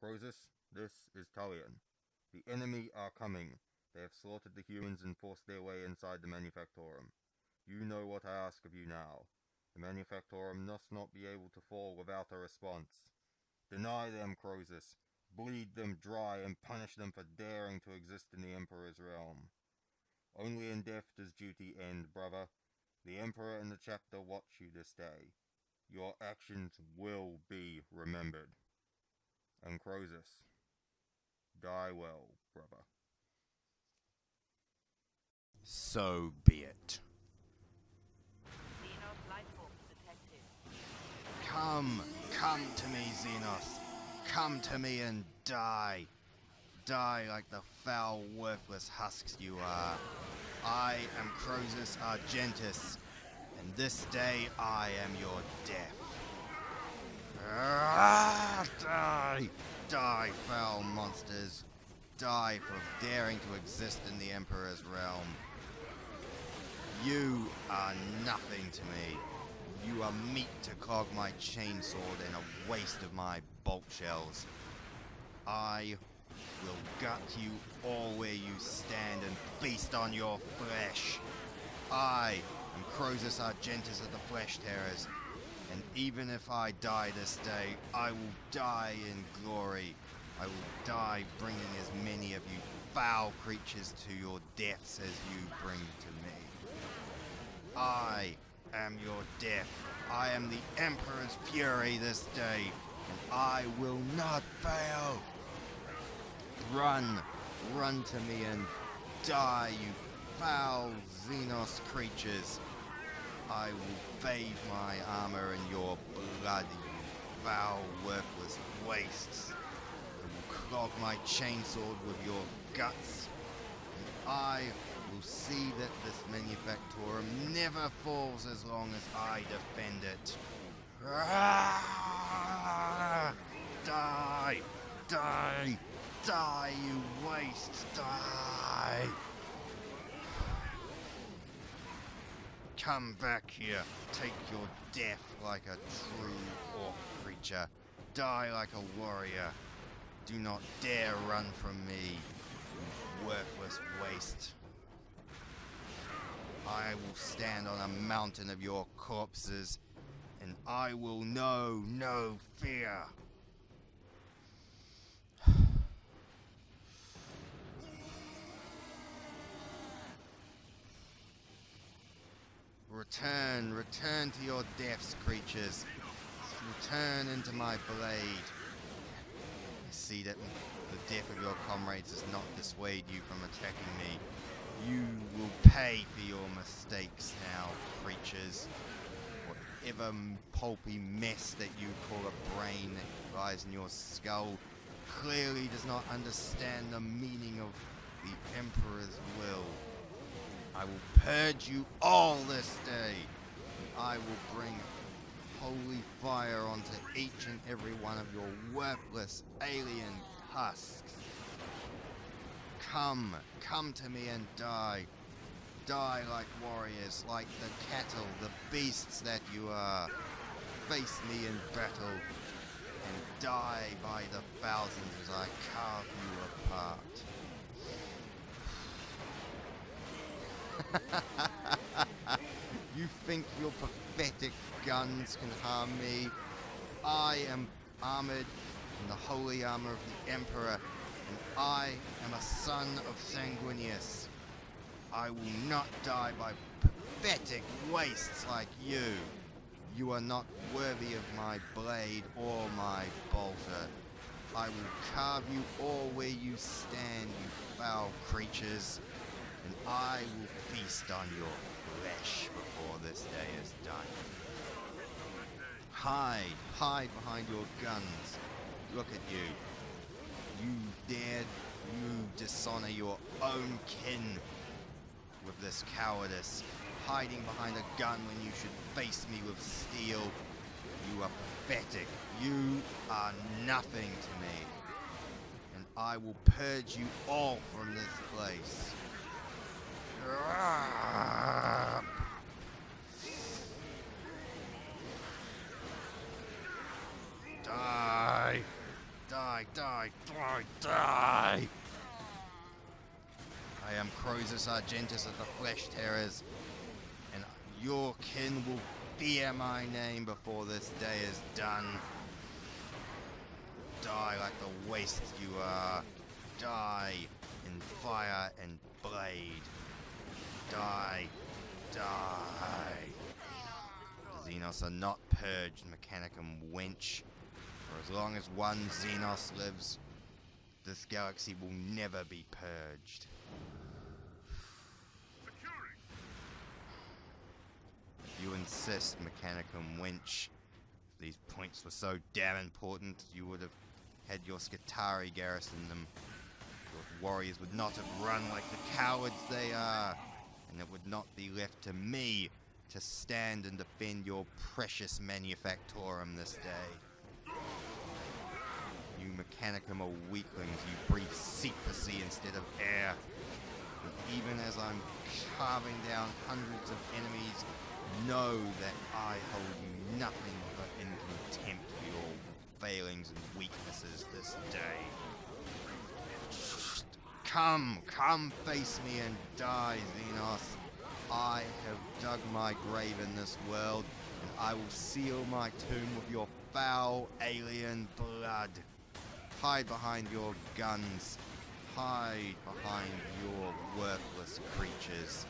Crozus, this is Talion. The enemy are coming. They have slaughtered the humans and forced their way inside the Manufactorum. You know what I ask of you now. The Manufactorum must not be able to fall without a response. Deny them, Crozus. Bleed them dry and punish them for daring to exist in the Emperor's realm. Only in death does duty end, brother. The Emperor and the Chapter watch you this day. Your actions will be remembered. And Crozus, die well, brother. So be it. Xenos life form detected. Come to me, Xenos. Come to me and die. Die like the foul, worthless husks you are. I am Crozus Argentus, and this day I am your death. Die! Die, foul monsters. Die for daring to exist in the Emperor's realm. You are nothing to me. You are meat to clog my chainsword and a waste of my bolt shells. I will gut you all where you stand and feast on your flesh. I am Crozus Argentus of the Flesh Terrors, and even if I die this day, I will die in glory. I will die bringing as many of you foul creatures to your deaths as you bring to me. I am your death. I am the Emperor's fury this day, and I will not fail. Run to me and die, you foul Xenos creatures. I will bathe my armor in your blood, you foul, worthless wastes. I will clog my chainsword with your guts, and I will see that this Manufactorum never falls as long as I defend it. Die! Die! Die, you wastes! Die! Come back here. Take your death like a true orc creature. Die like a warrior. Do not dare run from me, you worthless waste. I will stand on a mountain of your corpses, and I will know no fear. Return to your deaths, creatures. Return into my blade. I see that the death of your comrades does not dissuade you from attacking me. You will pay for your mistakes now, creatures. Whatever pulpy mess that you call a brain that lies in your skull clearly does not understand the meaning of the Emperor's will. I will purge you all this day. I will bring holy fire onto each and every one of your worthless alien husks. Come to me and die. Die like warriors, like the cattle, the beasts that you are. Face me in battle, and die by the thousands as I carve you apart. You think your pathetic guns can harm me? I am armored in the holy armor of the Emperor, and I am a son of Sanguinius. I will not die by pathetic wastes like you. You are not worthy of my blade or my bolter. I will carve you all where you stand, you foul creatures, and I will feast on your flesh before this day is done. Hide behind your guns. Look at you. You dishonor your own kin with this cowardice, hiding behind a gun when you should face me with steel. You are pathetic. You are nothing to me. And I will purge you all from this place. Die. Die, die, die, die! I am Crozus Argentus of the Flesh Terrors, and your kin will fear my name before this day is done. Die like the waste you are. Die in fire and blade. Die. Die. The Xenos are not purged, Mechanicum wench. For as long as one Xenos lives, this galaxy will never be purged. If you insist, Mechanicum wench, if these points were so damn important, you would have had your Skitari garrison them. Your warriors would not have run like the cowards they are, and it would not be left to me to stand and defend your precious Manufactorum this day. You Mechanicum are weaklings, you breathe secrecy instead of air. And even as I'm carving down hundreds of enemies, know that I hold you nothing but in contempt for your failings and weaknesses this day. Come face me and die, Xenos. I have dug my grave in this world, and I will seal my tomb with your foul alien blood. Hide behind your guns. Hide behind your worthless creatures.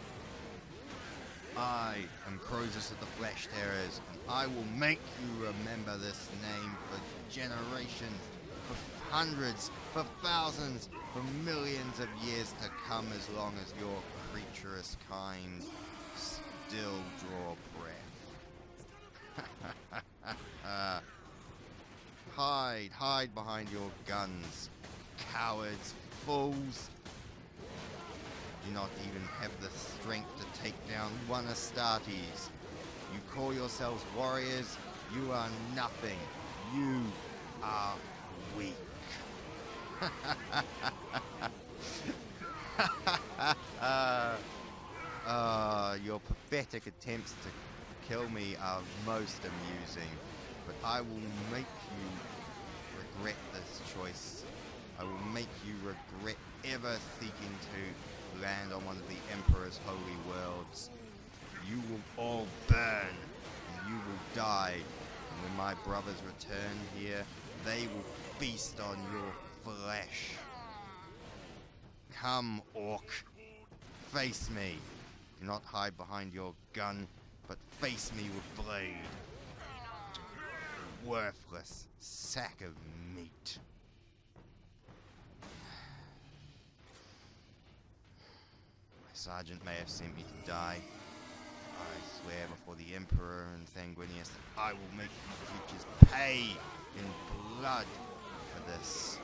I am Crozus of the Flesh Terrors, and I will make you remember this name for generations, for hundreds, for thousands, for millions of years to come, as long as your creaturous kind still draw breath. Hide behind your guns, cowards, fools. Do not even have the strength to take down one Astartes. You call yourselves warriors, you are nothing. You are weak. Your pathetic attempts to kill me are most amusing, but I will make you regret this choice. I will make you regret ever seeking to land on one of the Emperor's holy worlds. You will all burn, and you will die, and when my brothers return here, they will feast on your flesh. Come, Orc, face me. Do not hide behind your gun, but face me with blade. Worthless sack of meat. My sergeant may have sent me to die. I swear before the Emperor and Sanguinius that I will make you creatures pay in blood for this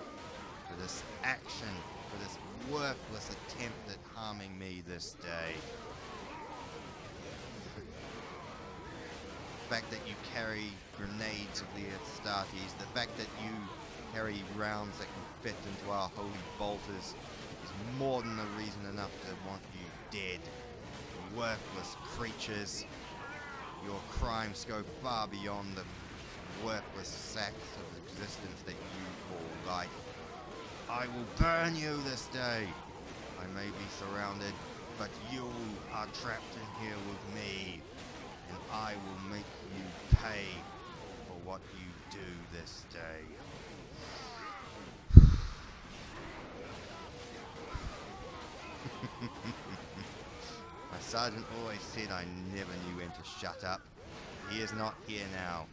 action, for this worthless attempt at harming me this day. The fact that you carry grenades of the Astartes, the fact that you carry rounds that can fit into our holy bolters is more than a reason enough to want you dead. Worthless creatures. Your crimes go far beyond the worthless sacks of existence that you call life. I will burn you this day. I may be surrounded, but you are trapped in here with me, and I will make you pay for what you do this day. My sergeant always said I never knew when to shut up. He is not here now.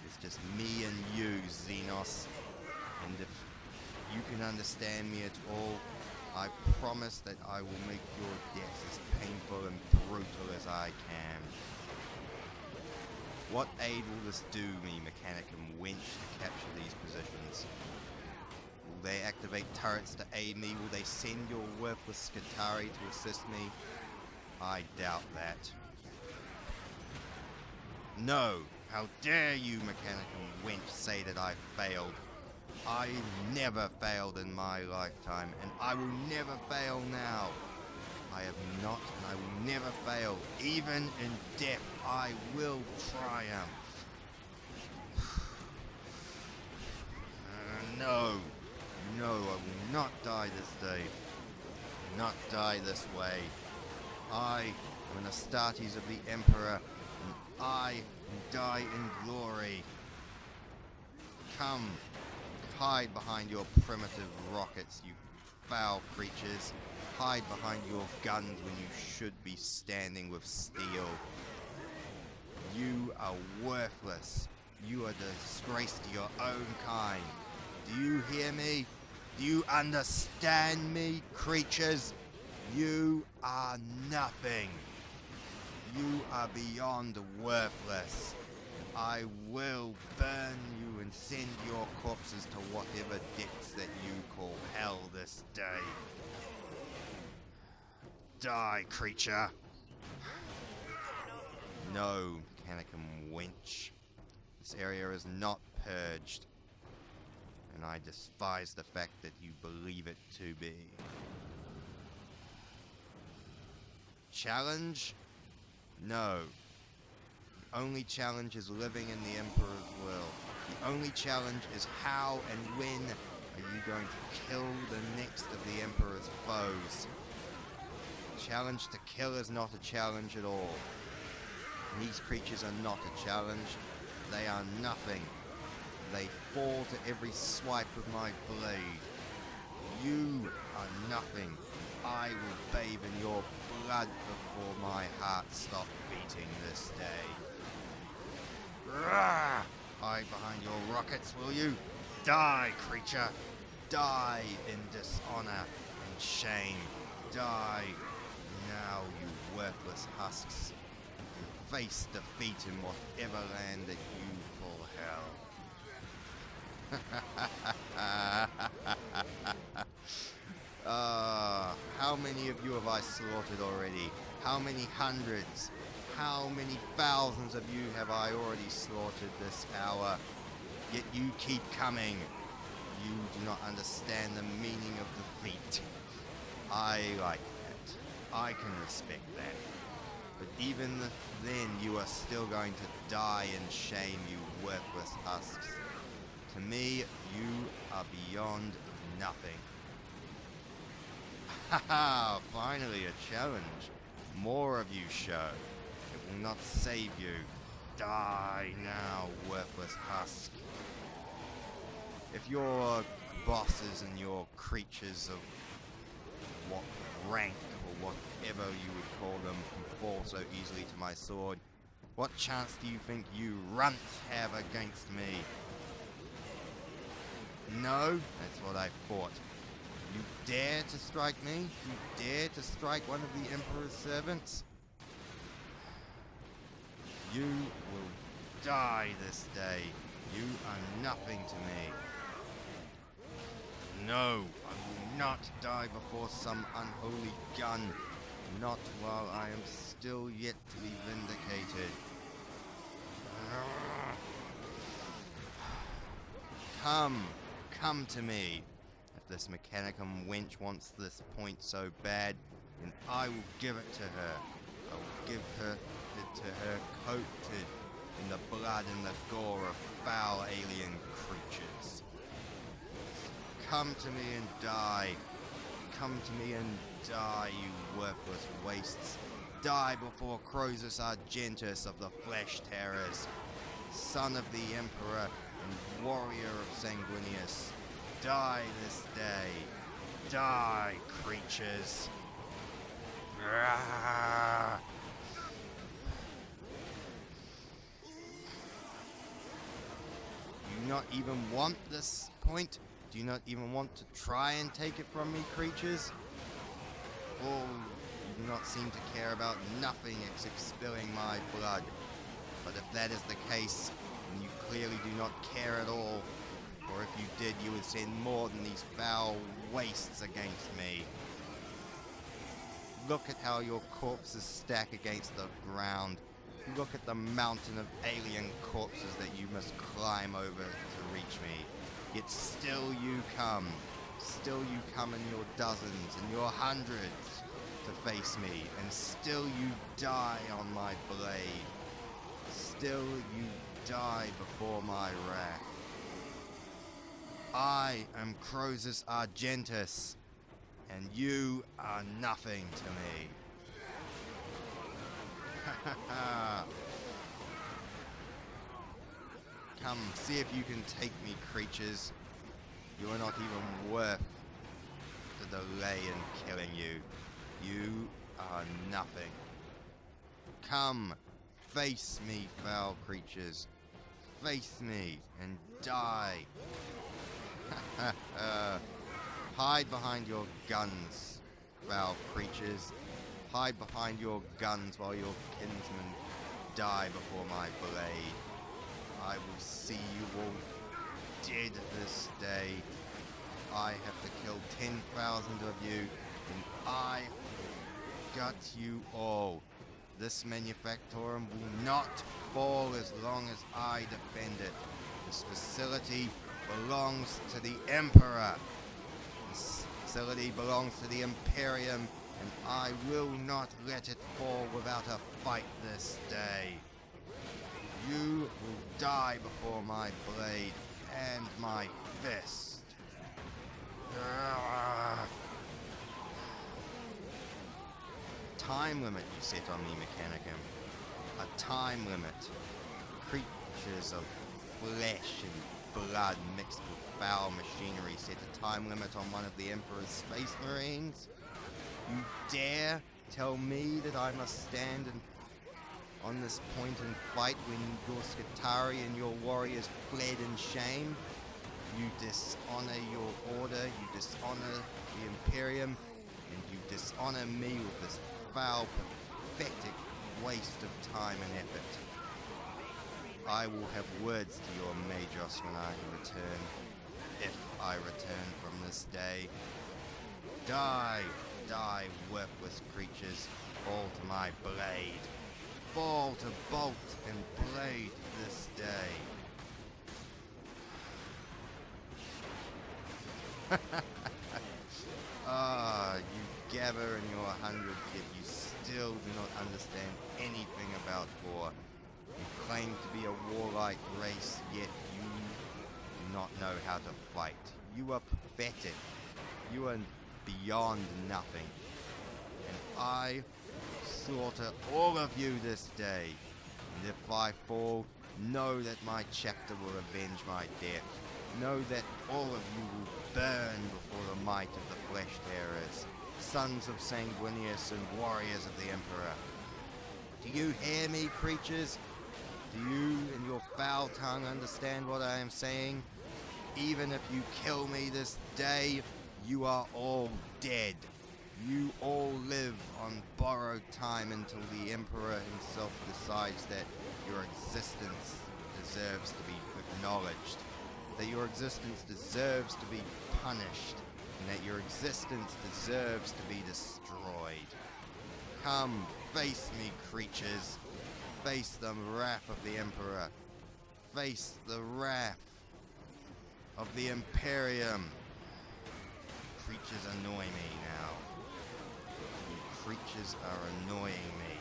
It's just me and you, Xenos. And if you can understand me at all, I promise that I will make your death as painful and brutal as I can. What aid will this do me, Mechanicum wench, to capture these positions? Will they activate turrets to aid me? Will they send your worthless Skitari to assist me? I doubt that. No! How dare you, Mechanicum wench, say that I failed? I never failed in my lifetime, and I will never fail now. I have not, and I will never fail. Even in death, I will triumph. No! No, I will not die this day. Not die this way. I am an Astartes of the Emperor, and I die in glory. Come, hide behind your primitive rockets, you foul creatures. Hide behind your guns when you should be standing with steel. You are worthless. You are a disgrace to your own kind. Do you hear me? Do you understand me, creatures? You are nothing. You are beyond worthless. I will burn you and send your corpses to whatever depths that you call hell this day. Die, creature. No, Mechanicum wench. This area is not purged, and I despise the fact that you believe it to be. Challenge? No. The only challenge is living in the Emperor's will. The only challenge is how and when are you going to kill the next of the Emperor's foes. The challenge to kill is not a challenge at all. These creatures are not a challenge. They are nothing. They fall to every swipe of my blade. You are nothing. I will bathe in your blood before my heart stops beating this day. Rah! Hide behind your rockets, will you? Die, creature! Die in dishonor and shame. Die now, you worthless husks. And face defeat in whatever land that you call hell. How many of you have I slaughtered already? How many hundreds? How many thousands of you have I already slaughtered this hour? Yet you keep coming. You do not understand the meaning of defeat. I like that. I can respect that. But even then, you are still going to die in shame, you worthless husks. To me, you are beyond nothing. Haha, finally a challenge. More of you show. It will not save you. Die now, worthless husk. If your bosses and your creatures of what rank or whatever you would call them can fall so easily to my sword, what chance do you think you runts have against me? No? That's what I thought. You dare to strike me? You dare to strike one of the Emperor's servants? You will die this day. You are nothing to me. No, I will not die before some unholy gun. Not while I am still yet to be vindicated. Come to me. If this Mechanicum wench wants this point so bad, then I will give it to her. I will give it to her coated in the blood and the gore of foul alien creatures. Come to me and die. Come to me and die, you worthless wastes. Die before Crozus Argentus of the Flesh Terrors, son of the Emperor and warrior of Sanguinius. Die this day. Die, creatures. Rah! Do you not even want this point? Do you not even want to try and take it from me, creatures? Oh, you do not seem to care about nothing except spilling my blood. But if that is the case, then you clearly do not care at all. Or if you did, you would send more than these foul wastes against me. Look at how your corpses stack against the ground. Look at the mountain of alien corpses that you must climb over to reach me. Yet still you come. Still you come in your dozens and your hundreds to face me. And still you die on my blade. Still you die before my wrath. I am Crozus Argentus, and you are nothing to me. Come, see if you can take me, creatures. You are not even worth the delay in killing you. You are nothing. Come, face me, foul creatures. Face me and die. Hide behind your guns, foul creatures. Hide behind your guns while your kinsmen die before my blade. I will see you all dead this day. I have to kill 10,000 of you, and I will gut you all. This Manufactorum will not fall as long as I defend it. This facility belongs to the Emperor. This facility belongs to the Imperium, and I will not let it fall without a fight this day. You will die before my blade and my fist. Time limit you set on me, Mechanicum. A time limit. Creatures of flesh and blood mixed with foul machinery set a time limit on one of the Emperor's Space Marines? You dare tell me that I must stand on this point and fight when your Skitari and your warriors fled in shame? You dishonor your order, you dishonor the Imperium, and you dishonor me with this foul, pathetic waste of time and effort. I will have words to your Magos when I return, if I return from this day. Die, die, worthless creatures, fall to my blade. Fall to bolt and blade this day. You gather in your 100, yet you still do not understand anything about war. You claim to be a warlike race, yet you do not know how to fight. You are pathetic. You are beyond nothing. And I slaughter all of you this day. And if I fall, know that my chapter will avenge my death. Know that all of you will burn before the might of the flesh terrors, sons of Sanguinius and warriors of the Emperor. Do you hear me, creatures? Do you and your foul tongue understand what I am saying? Even if you kill me this day, you are all dead. You all live on borrowed time until the Emperor himself decides that your existence deserves to be acknowledged, that your existence deserves to be punished, and that your existence deserves to be destroyed. Come, face me, creatures. Face the wrath of the Emperor. Face the wrath of the Imperium. Creatures annoy me now. Creatures are annoying me.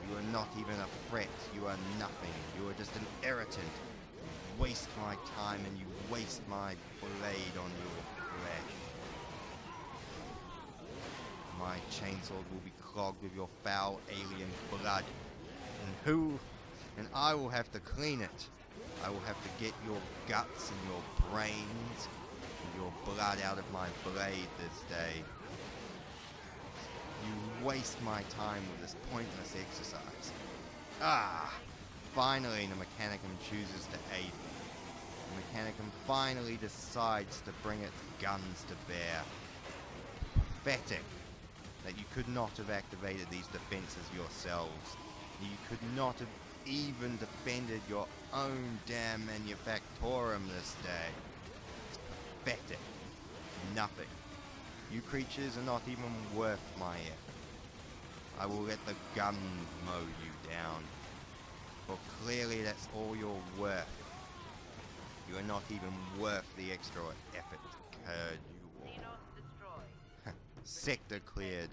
You are not even a threat. You are nothing. You are just an irritant. You waste my time and you waste my blade on your flesh. My chainsword will be clogged with your foul alien blood. And I will have to clean it. I will have to get your guts and your brains and your blood out of my blade this day. You waste my time with this pointless exercise. Finally the Mechanicum chooses to aid me. The Mechanicum finally decides to bring its guns to bear. Pathetic that you could not have activated these defenses yourselves. You could not have even defended your own damn Manufactorum this day. It's pathetic. Nothing. You creatures are not even worth my effort. I will let the gun mow you down. For clearly that's all you're worth. You are not even worth the extra effort to curd you all. Sector cleared.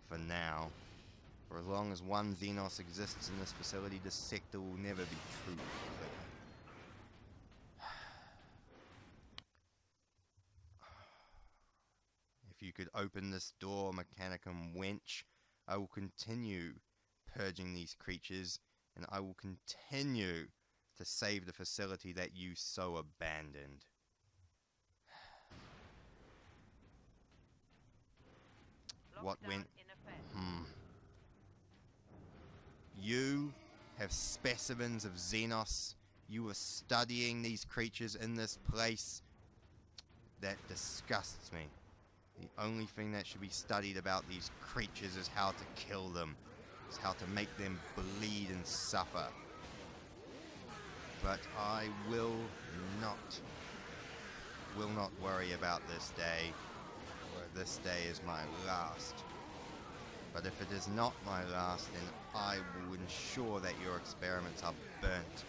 For now. For as long as one Xenos exists in this facility, this sector will never be truly clear. If you could open this door, Mechanicum wench, I will continue purging these creatures, and I will continue to save the facility that you so abandoned. What went... You have specimens of Xenos. You were studying these creatures in this place. That disgusts me. The only thing that should be studied about these creatures is how to kill them. Is how to make them bleed and suffer. But I will not worry about this day. This day is my last. But if it is not my last, then I will ensure that your experiments are burnt.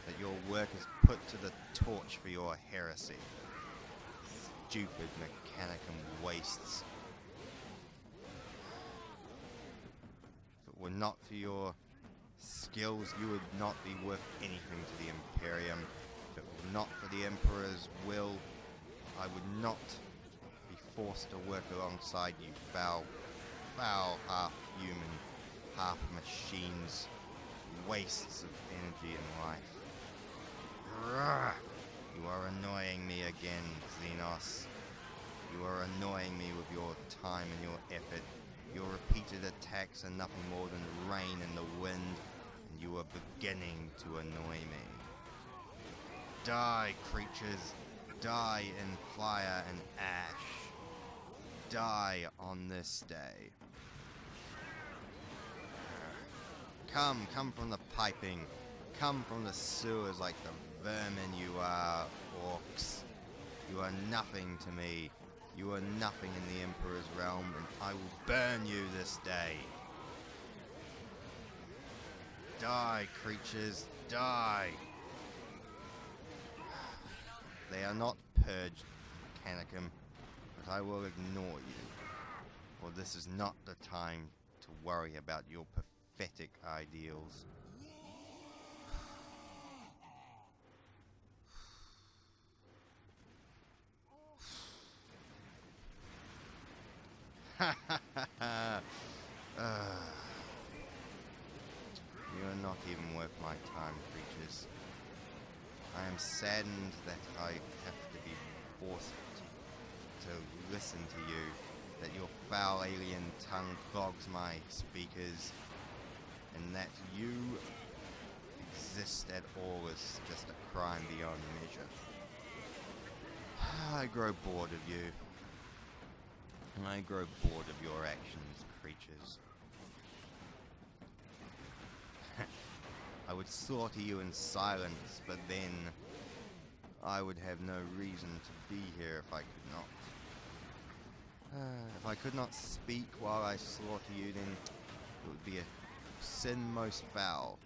That your work is put to the torch for your heresy. Stupid Mechanicum wastes. If it were not for your skills, you would not be worth anything to the Imperium. If it were not for the Emperor's will, I would not be forced to work alongside you foul, half-human, half-machines, wastes of energy and life. Rrrr. You are annoying me again, Xenos. You are annoying me with your time and your effort. Your repeated attacks are nothing more than rain in the wind, and you are beginning to annoy me. Die, creatures. Die in fire and ash. Die on this day. Come from the piping. Come from the sewers like the vermin you are, orcs. You are nothing to me. You are nothing in the Emperor's realm, and I will burn you this day. Die, creatures, die! They are not purged, Mechanicum, but I will ignore you. For this is not the time to worry about your pathetic ideals. You are not even worth my time, creatures. I am saddened that I have to be forced to listen to you, that your foul alien tongue clogs my speakers, and that you exist at all is just a crime beyond measure. I grow bored of you. I grow bored of your actions, creatures. I would slaughter you in silence, but then I would have no reason to be here if I could not. If I could not speak while I slaughter you, then it would be a sin most foul.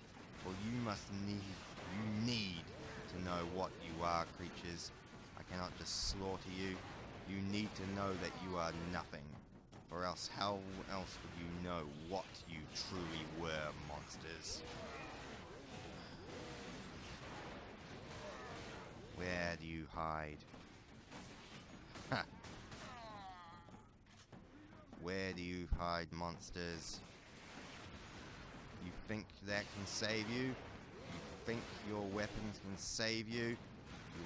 For you need to know what you are, creatures. I cannot just slaughter you. You need to know that you are nothing, or else how else would you know what you truly were, monsters? Where do you hide? Ha! Where do you hide, monsters? You think that can save you? You think your weapons can save you?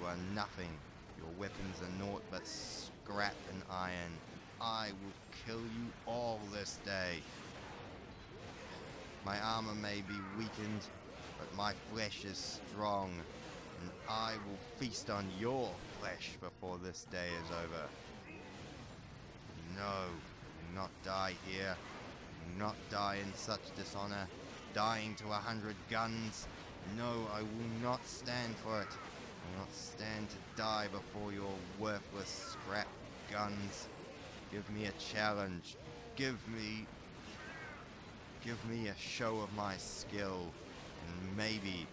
You are nothing. Your weapons are naught but scrap and iron. I will kill you all this day. My armor may be weakened, but my flesh is strong, and I will feast on your flesh before this day is over. No, do not die here. Do not die in such dishonor. Dying to 100 guns. No, I will not stand for it. I will not stand to die before your worthless scrap guns. Give me a challenge. Give me a show of my skill, and maybe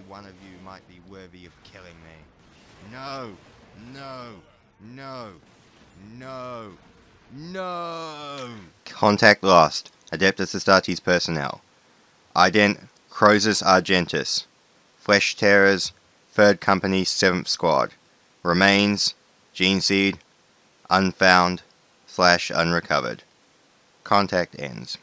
one of you might be worthy of killing me. No, no, no, no, no! Contact lost. Adeptus Astartes personnel. Ident Crozus Argentus Flesh Terrors 3rd Company 7th Squad. Remains Gene Seed Unfound Flash unrecovered. Contact ends.